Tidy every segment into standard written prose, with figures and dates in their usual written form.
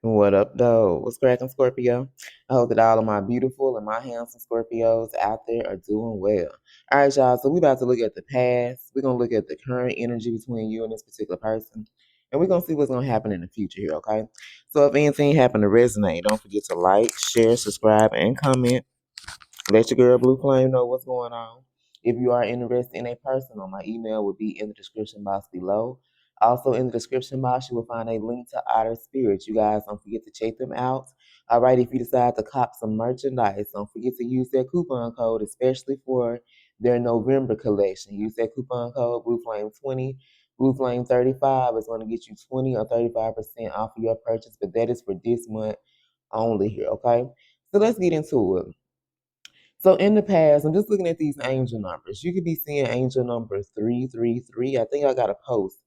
What up, though? What's cracking, Scorpio? I hope that all of my beautiful and my handsome Scorpios out there are doing well. All right, y'all. So we about to look at the past. We're gonna look at the current energy between you and this particular person, and we're gonna see what's gonna happen in the future here. Okay. So if anything happened to resonate, don't forget to like, share, subscribe, and comment. Let your girl Blue Flame know what's going on. If you are interested in a personal, my email will be in the description box below. Also, in the description box, you will find a link to Otter Spirits. You guys don't forget to check them out. All right, if you decide to cop some merchandise, don't forget to use their coupon code, especially for their November collection. Use that coupon code BlueFlame20. BlueFlame35 is going to get you 20 or 35% off of your purchase, but that is for this month only here, okay? So let's get into it. So in the past, I'm just looking at these angel numbers. You could be seeing angel number 333. I think I got a post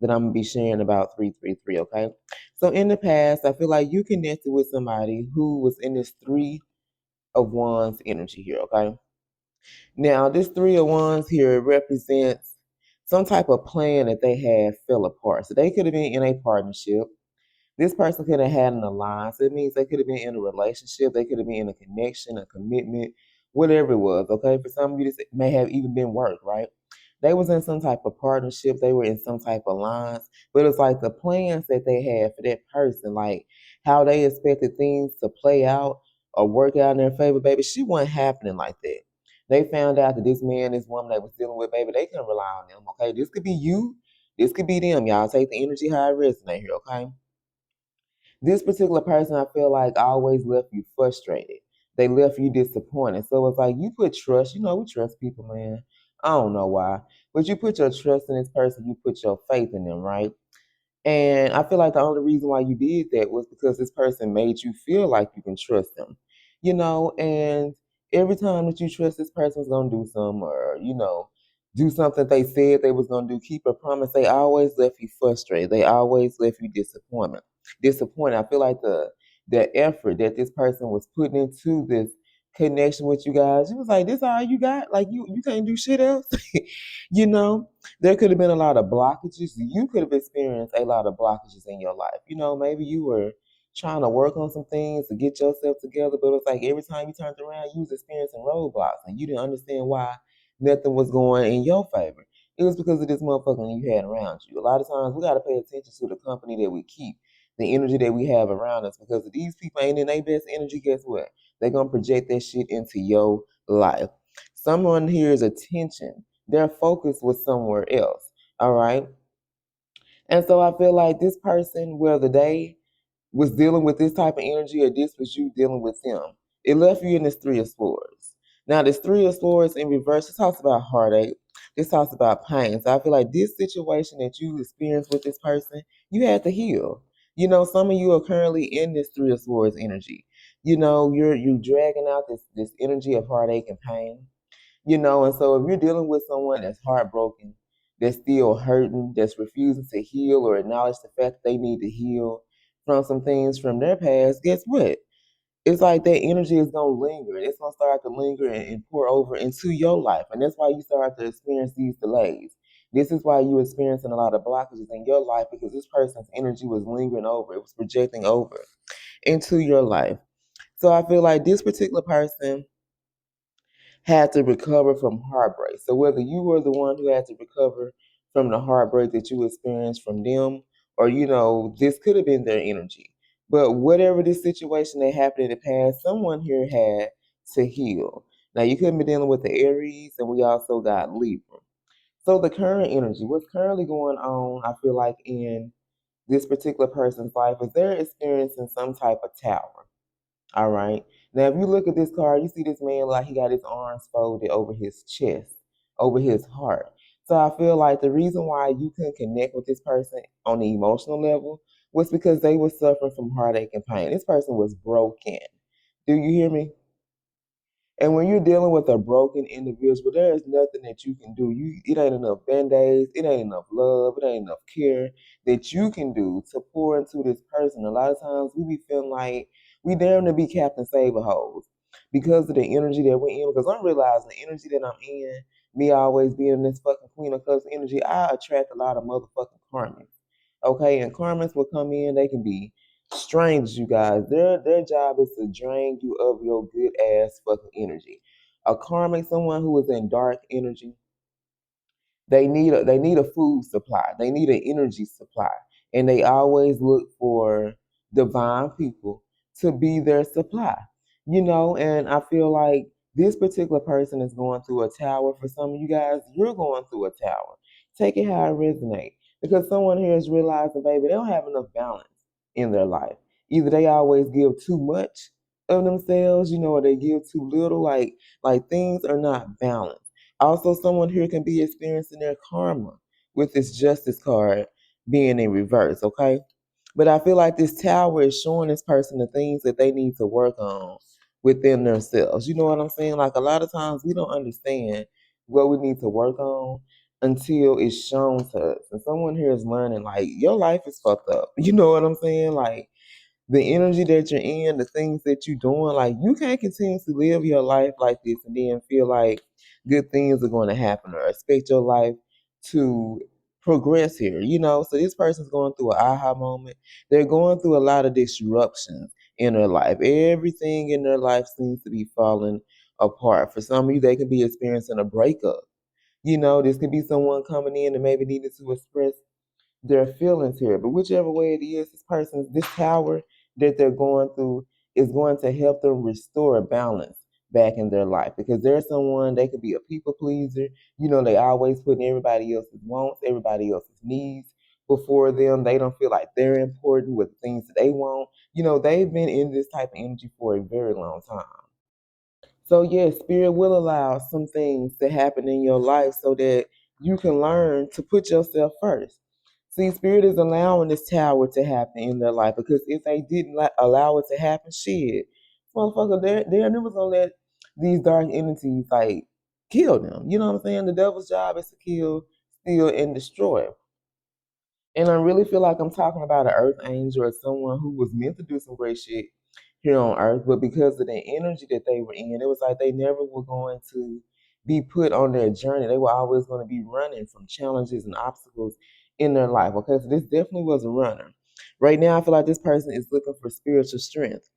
that I'm gonna be sharing about 333, okay? So in the past, I feel like you connected with somebody who was in this three of wands energy here, okay? Now, this three of wands here represents some type of plan that they had fell apart. So they could have been in a partnership. This person could have had an alliance. It means they could have been in a relationship. They could have been in a connection, a commitment, whatever it was. Okay, for some of you, this may have even been work, right? They was in some type of partnership. They were in some type of alliance. But it's like the plans that they had for that person, like how they expected things to play out or work out in their favor, baby. She wasn't happening like that. They found out that this man, this woman they was dealing with, baby, they couldn't rely on them. Okay, this could be you. This could be them. Y'all take the energy how it resonate here. Okay. This particular person, I feel like always left you frustrated. They left you disappointed. So it's like you put trust. You know, we trust people, man. I don't know why, but you put your trust in this person. You put your faith in them, right? And I feel like the only reason why you did that was because this person made you feel like you can trust them, you know. And every time that you trust this person's gonna do something, or do something they said they was gonna do, keep a promise. They always left you frustrated. They always left you disappointed. I feel like the effort that this person was putting into this connection with you guys, it was like, this all you got? Like you can't do shit else, you know. There could have been a lot of blockages. You could have experienced a lot of blockages in your life. You know, maybe you were trying to work on some things to get yourself together, but it's like every time you turned around, you was experiencing roadblocks and you didn't understand why nothing was going in your favor. It was because of this motherfucker you had around you. A lot of times we gotta pay attention to the company that we keep, the energy that we have around us, because if these people ain't in their best energy, guess what? They're gonna project that shit into your life. Someone here's attention, their focus was somewhere else. All right. And so I feel like this person, whether they was dealing with this type of energy or this was you dealing with them, it left you in this three of swords. Now, this three of swords in reverse, it talks about heartache. This talks about pain. So I feel like this situation that you experienced with this person, you had to heal. You know, some of you are currently in this three of swords energy. You know, you're dragging out this energy of heartache and pain. You know, and so if you're dealing with someone that's heartbroken, that's still hurting, that's refusing to heal or acknowledge the fact that they need to heal from some things from their past, guess what? It's like that energy is gonna linger. It's gonna start to linger and pour over into your life. And that's why you start to experience these delays. This is why you're experiencing a lot of blockages in your life, because this person's energy was lingering over. It was projecting over into your life. So I feel like this particular person had to recover from heartbreak. So whether you were the one who had to recover from the heartbreak that you experienced from them, or this could have been their energy. But whatever this situation that happened in the past, someone here had to heal. Now you couldn't be dealing with the Aries, and we also got Libra. So the current energy, what's currently going on, I feel like in this particular person's life is they're experiencing some type of tower. All right. Now, if you look at this card, you see this man like he got his arms folded over his chest, over his heart. So I feel like the reason why you couldn't connect with this person on the emotional level was because they were suffering from heartache and pain. This person was broken. Do you hear me? And when you're dealing with a broken individual, there is nothing that you can do. It ain't enough band-aids, it ain't enough love, it ain't enough care that you can do to pour into this person. A lot of times we be feeling like we damn to be Captain Save-A-Hoes because of the energy that we're in. Because I'm realizing the energy that I'm in, me always being in this fucking Queen of Cups energy, I attract a lot of motherfucking karmas. Okay, and karmas will come in, they can be strangers, you guys. Their job is to drain you of your good ass fucking energy. A karmic, someone who is in dark energy, they need a food supply. They need an energy supply. And they always look for divine people to be their supply. And I feel like this particular person is going through a tower. For some of you guys, you're going through a tower. Take it how it resonates. Because someone here is realizing, baby, they don't have enough balance in their life. Either they always give too much of themselves, or they give too little. Like things are not balanced. Also, someone here can be experiencing their karma with this justice card being in reverse, okay? But I feel like this tower is showing this person the things that they need to work on within themselves. You know what I'm saying? Like a lot of times we don't understand what we need to work on until it's shown to us. And someone here is learning, like, your life is fucked up. You know what I'm saying? Like, the energy that you're in, the things that you're doing, like you can't continue to live your life like this and then feel like good things are going to happen or expect your life to progress here. So this person's going through an aha moment. They're going through a lot of disruptions in their life. Everything in their life seems to be falling apart. For some of you, they could be experiencing a breakup. This could be someone coming in and maybe needing to express their feelings here. But whichever way it is, this tower that they're going through is going to help them restore a balance back in their life. Because there's someone, they could be a people pleaser. They always putting everybody else's wants, everybody else's needs before them. They don't feel like they're important with things that they want. They've been in this type of energy for a very long time. So yes, spirit will allow some things to happen in your life so that you can learn to put yourself first. See, spirit is allowing this tower to happen in their life because if they didn't allow it to happen, shit, motherfucker, they're never gonna let these dark entities like kill them. You know what I'm saying? The devil's job is to kill, steal, and destroy. And I really feel like I'm talking about an earth angel or someone who was meant to do some great shit here on earth, but because of the energy that they were in, it was like they never were going to be put on their journey. They were always going to be running from challenges and obstacles in their life. Okay, so this definitely was a runner. Right now, I feel like this person is looking for spiritual strength.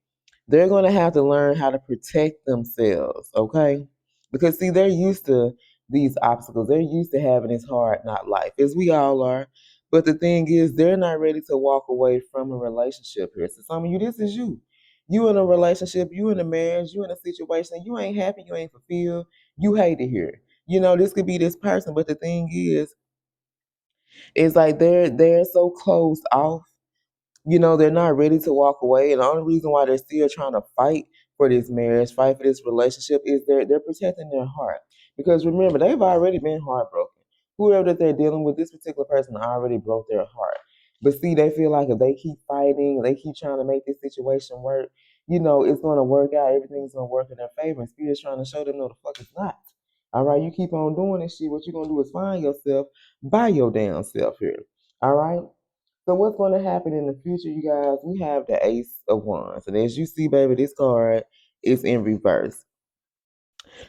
They're going to have to learn how to protect themselves, okay? Because, see, they're used to these obstacles. They're used to having this hard, not life, as we all are. But the thing is, they're not ready to walk away from a relationship here. So, some of you, this is you. You in a relationship, you in a marriage, you in a situation, you ain't happy, you ain't fulfilled, you hate it here. This could be this person, but the thing is, it's like they're so closed off. They're not ready to walk away. And the only reason why they're still trying to fight for this marriage, fight for this relationship is they're protecting their heart. Because remember, they've already been heartbroken. Whoever that they're dealing with, this particular person already broke their heart. But see, they feel like if they keep fighting, they keep trying to make this situation work, it's going to work out. Everything's going to work in their favor. And Spirit's trying to show them, no, the fuck it's not. All right, you keep on doing this shit. What you're going to do is find yourself by your damn self here. All right. So what's going to happen in the future, you guys? We have the Ace of Wands. And as you see, baby, this card is in reverse.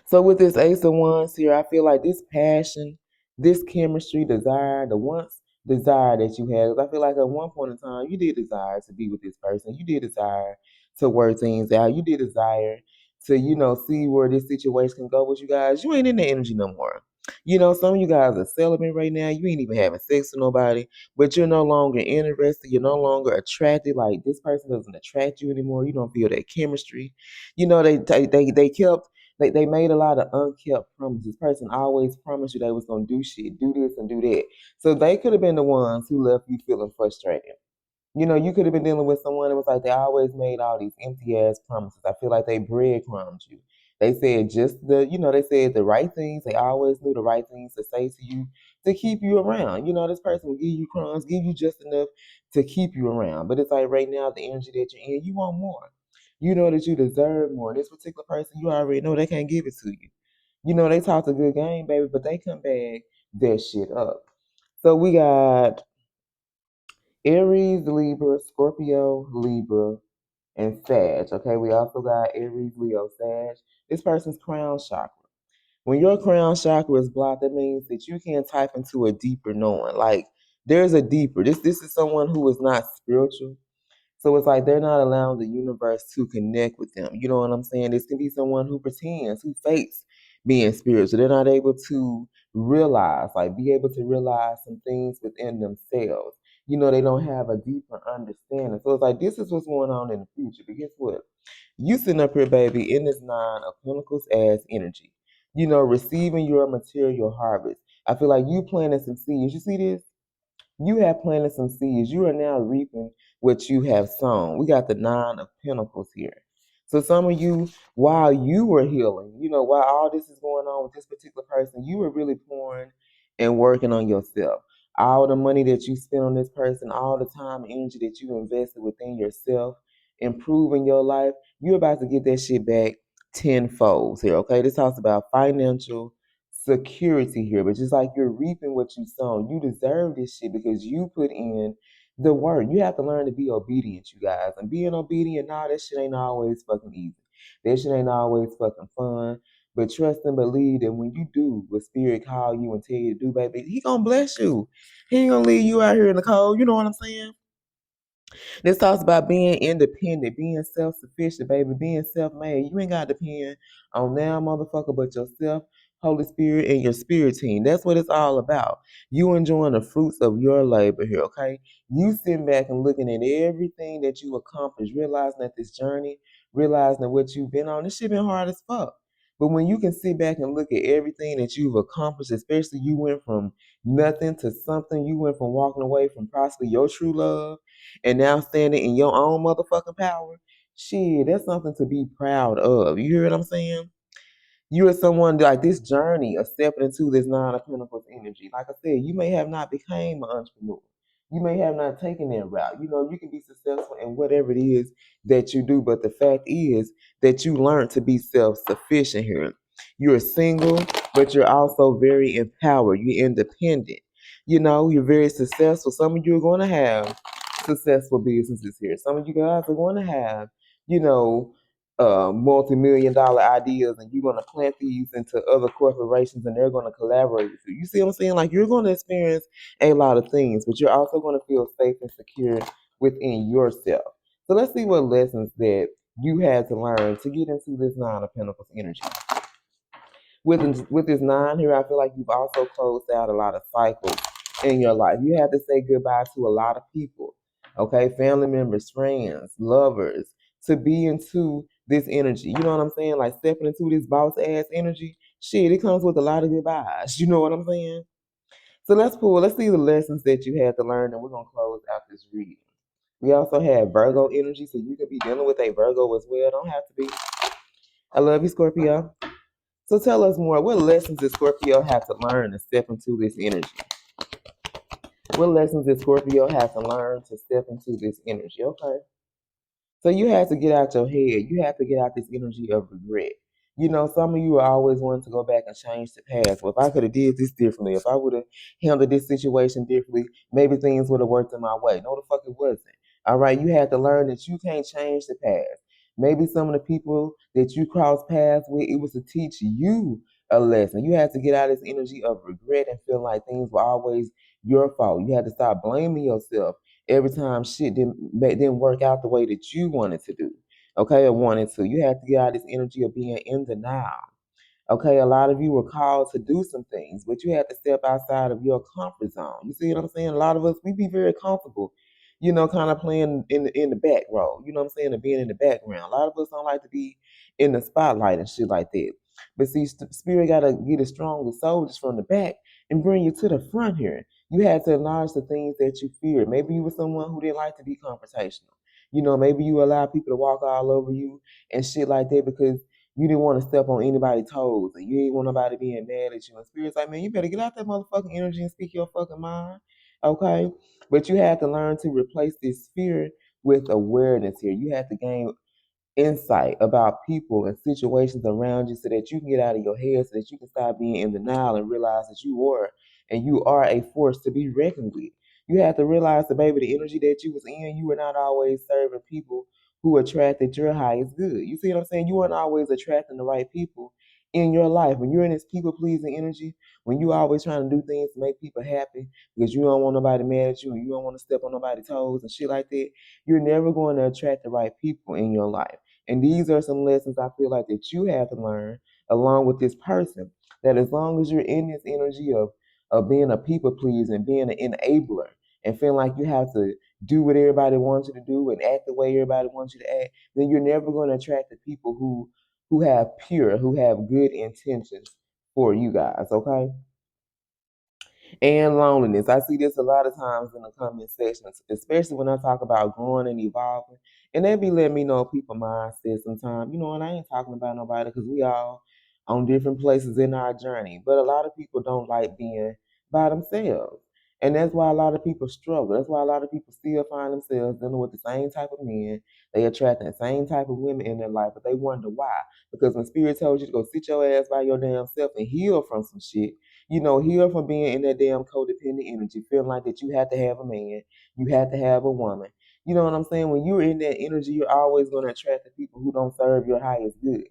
So with this Ace of Wands here, I feel like this passion, this chemistry, desire, the once desire that you had. 'Cause I feel like at one point in time, you did desire to be with this person. You did desire to work things out. You did desire to, see where this situation can go with you guys. You ain't in the energy no more. Some of you guys are celibate right now. You ain't even having sex with nobody, but you're no longer interested. You're no longer attracted. Like this person doesn't attract you anymore. You don't feel that chemistry. They kept they made a lot of unkept promises. This person always promised you they was gonna do shit, do this and do that. So they could have been the ones who left you feeling frustrated. You could have been dealing with someone that was like they always made all these empty ass promises. I feel like they breadcrumbed you. They said they said the right things. They always knew the right things to say to you to keep you around. This person will give you crumbs, give you just enough to keep you around. But it's like right now, the energy that you're in, you want more. You know that you deserve more. This particular person, you already know they can't give it to you. They talk a good game, baby, but they come back their shit up. So we got Aries, Libra, Scorpio, Libra, and Sag. Okay, we also got Aries, Leo, Sag. This person's crown chakra. When your crown chakra is blocked, that means that you can't type into a deeper knowing. Like there's a deeper. This is someone who is not spiritual. So it's like they're not allowing the universe to connect with them. You know what I'm saying? This can be someone who pretends, who fakes being spiritual. They're not able to realize, like be able to realize some things within themselves. You know, they don't have a deeper understanding. So it's like this is what's going on in the future. But guess what? You sitting up here, baby, in this nine of pentacles as energy. You know, receiving your material harvest. I feel like you planted some seeds. You see this? You have planted some seeds. You are now reaping what you have sown. We got the nine of pentacles here. So some of you, while you were healing, you know, while all this is going on with this particular person, you were really pouring and working on yourself. All the money that you spent on this person, all the time and energy that you invested within yourself, improving your life, you're about to get that shit back tenfold here, okay? This talks about financial security here, but just like you're reaping what you sown, you deserve this shit because you put in the work. You have to learn to be obedient, you guys. And being obedient, nah, that shit ain't always fucking easy. That shit ain't always fucking fun. But trust and believe that when you do what spirit call you and tell you to do, baby, he gonna bless you. He ain't gonna leave you out here in the cold. You know what I'm saying? This talks about being independent, being self-sufficient, baby, being self-made. You ain't got to depend on now, motherfucker, but yourself, Holy Spirit, and your spirit team. That's what it's all about. You enjoying the fruits of your labor here, okay? You sitting back and looking at everything that you accomplished, realizing that this journey, realizing that what you've been on, this shit been hard as fuck. But when you can sit back and look at everything that you've accomplished, especially you went from nothing to something, you went from walking away from possibly your true love and now standing in your own motherfucking power, shit, that's something to be proud of. You hear what I'm saying? You are someone like this journey of stepping into this nine of pentacles energy. Like I said, you may have not became an entrepreneur. You may have not taken that route. You know, you can be successful in whatever it is that you do, but the fact is that you learn to be self-sufficient here. You're single, but you're also very empowered. You're independent. You know, you're very successful. Some of you are going to have successful businesses here. Some of you guys are going to have, you know, multi-million dollar ideas, and you're going to plant these into other corporations and they're going to collaborate with you. You see what I'm saying? Like you're going to experience a lot of things, but you're also going to feel safe and secure within yourself. So let's see what lessons that you had to learn to get into this nine of pentacles energy. With this nine here, I feel like you've also closed out a lot of cycles in your life. You had to say goodbye to a lot of people, okay? Family members, friends, lovers, to be into this energy. You know what I'm saying? Like stepping into this boss ass energy. Shit, it comes with a lot of goodbyes. You know what I'm saying? So let's see the lessons that you had to learn, and we're gonna close out this reading. We also have Virgo energy, so you could be dealing with a Virgo as well. Don't have to be. I love you, Scorpio. So tell us more. What lessons does Scorpio have to learn to step into this energy? What lessons does Scorpio have to learn to step into this energy? Okay. So you have to get out your head. You have to get out this energy of regret. You know, some of you are always wanting to go back and change the past. Well, if I could have did this differently, if I would have handled this situation differently, maybe things would have worked in my way. No, the fuck it wasn't. All right, you had to learn that you can't change the past. Maybe some of the people that you crossed paths with, it was to teach you a lesson. You had to get out of this energy of regret and feel like things were always your fault. You had to stop blaming yourself every time shit didn't work out the way that you wanted to do, okay, or wanted to. You have to get out of this energy of being in denial. Okay, a lot of you were called to do some things, but you had to step outside of your comfort zone. You see what I'm saying? A lot of us, we be very comfortable, you know, kind of playing in the back role. You know what I'm saying? And being in the background. A lot of us don't like to be in the spotlight and shit like that. But see, spirit got to get as strong as soldiers from the back and bring you to the front here. You had to acknowledge the things that you feared. Maybe you were someone who didn't like to be confrontational. You know, maybe you allowed people to walk all over you and shit like that because you didn't want to step on anybody's toes and you didn't want nobody being mad at you. And spirit's like, man, you better get out that motherfucking energy and speak your fucking mind. Okay? But you had to learn to replace this fear with awareness here. You had to gain insight about people and situations around you so that you can get out of your head, so that you can stop being in denial and realize that you are a force to be reckoned with. You have to realize that, baby, the energy that you was in, you were not always serving people who attracted your highest good. You see what I'm saying? You weren't always attracting the right people in your life. When you're in this people pleasing energy, when you always trying to do things to make people happy because you don't want nobody mad at you and you don't want to step on nobody's toes and shit like that, you're never going to attract the right people in your life. And these are some lessons I feel like that you have to learn along with this person. That as long as you're in this energy of being a people pleaser and being an enabler and feeling like you have to do what everybody wants you to do and act the way everybody wants you to act, then you're never going to attract the people who have good intentions for you guys, okay? And loneliness. I see this a lot of times in the comment sections, especially when I talk about growing and evolving. And they be letting me know people mindset sometimes, and I ain't talking about nobody because we all on different places in our journey. But a lot of people don't like being by themselves. And that's why a lot of people struggle. That's why a lot of people still find themselves dealing with the same type of men. They attract the same type of women in their life, but they wonder why. Because when Spirit told you to go sit your ass by your damn self and heal from some shit, heal from being in that damn codependent energy, feeling like that you have to have a man, you have to have a woman. You know what I'm saying? When you're in that energy, you're always going to attract the people who don't serve your highest good.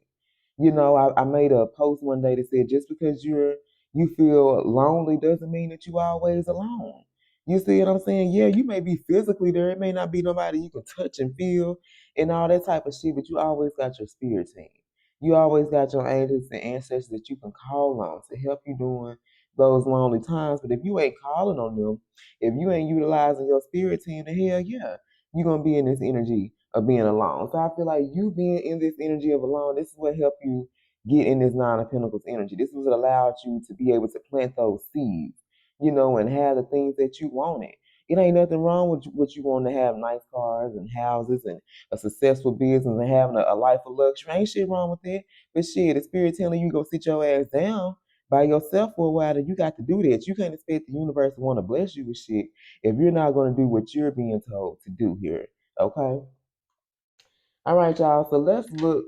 I made a post one day that said just because you feel lonely doesn't mean that you always alone. You see what I'm saying? Yeah, you may be physically there. It may not be nobody you can touch and feel and all that type of shit, but you always got your spirit team. You always got your angels and ancestors that you can call on to help you during those lonely times. But if you ain't calling on them, if you ain't utilizing your spirit team, then hell yeah, you're gonna be in this energy of being alone. So I feel like you being in this energy of alone, this is what helped you get in this Nine of Pentacles energy. This is what allowed you to be able to plant those seeds, and have the things that you wanted. It ain't nothing wrong with what you want to have nice cars and houses and a successful business and having a life of luxury. Ain't shit wrong with that. But shit, the spirit telling you go sit your ass down by yourself for a while, then you got to do that. You can't expect the universe to want to bless you with shit if you're not going to do what you're being told to do here. Okay? All right, y'all. So let's look.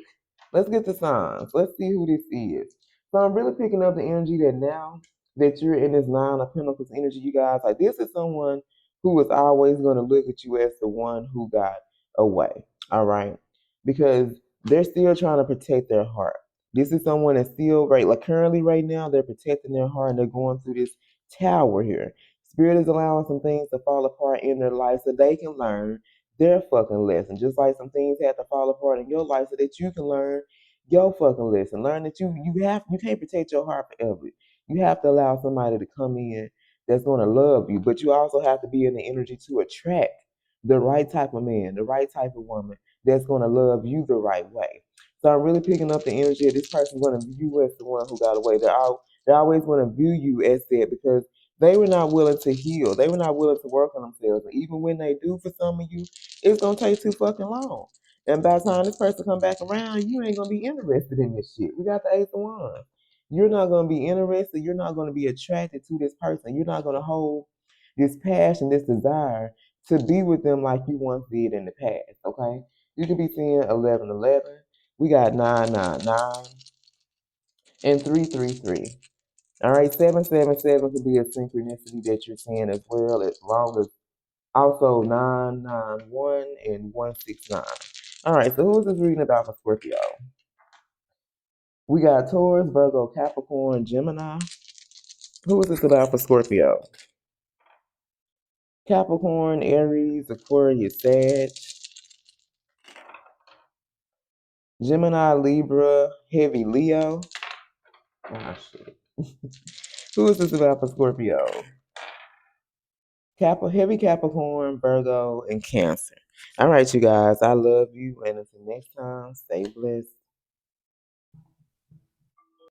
Let's get the signs. Let's see who this is. So I'm really picking up the energy that now that you're in this Nine of Pentacles energy, you guys, like this is someone who is always going to look at you as the one who got away. All right. Because they're still trying to protect their heart. This is someone that's still like currently right now, they're protecting their heart and they're going through this tower here. Spirit is allowing some things to fall apart in their life so they can learn their fucking lesson. Just like some things had to fall apart in your life so that you can learn your fucking lesson. Learn that you can't protect your heart forever. You have to allow somebody to come in that's gonna love you. But you also have to be in the energy to attract the right type of man, the right type of woman that's gonna love you the right way. So I'm really picking up the energy of this person gonna view you as the one who got away. They're always gonna view you as that because they were not willing to heal. They were not willing to work on themselves. And even when they do for some of you, it's gonna take too fucking long. And by the time this person come back around, you ain't gonna be interested in this shit. We got the Ace of Wands. You're not gonna be interested. You're not gonna be attracted to this person. You're not gonna hold this passion, this desire to be with them like you once did in the past. Okay, you could be seeing 1111. We got 999 and 333. All right, 777 could be a synchronicity that you're seeing as well, as long as also 991 and 169. All right, so who's this reading about for Scorpio? We got Taurus, Virgo, Capricorn, Gemini. Who is this about for Scorpio? Capricorn, Aries, Aquarius, Sag, Gemini, Libra, Heavy Leo. Oh, shit. Who is this about for Scorpio? Heavy Capricorn, Virgo, and Cancer. All right, you guys. I love you. And until next time, stay blessed.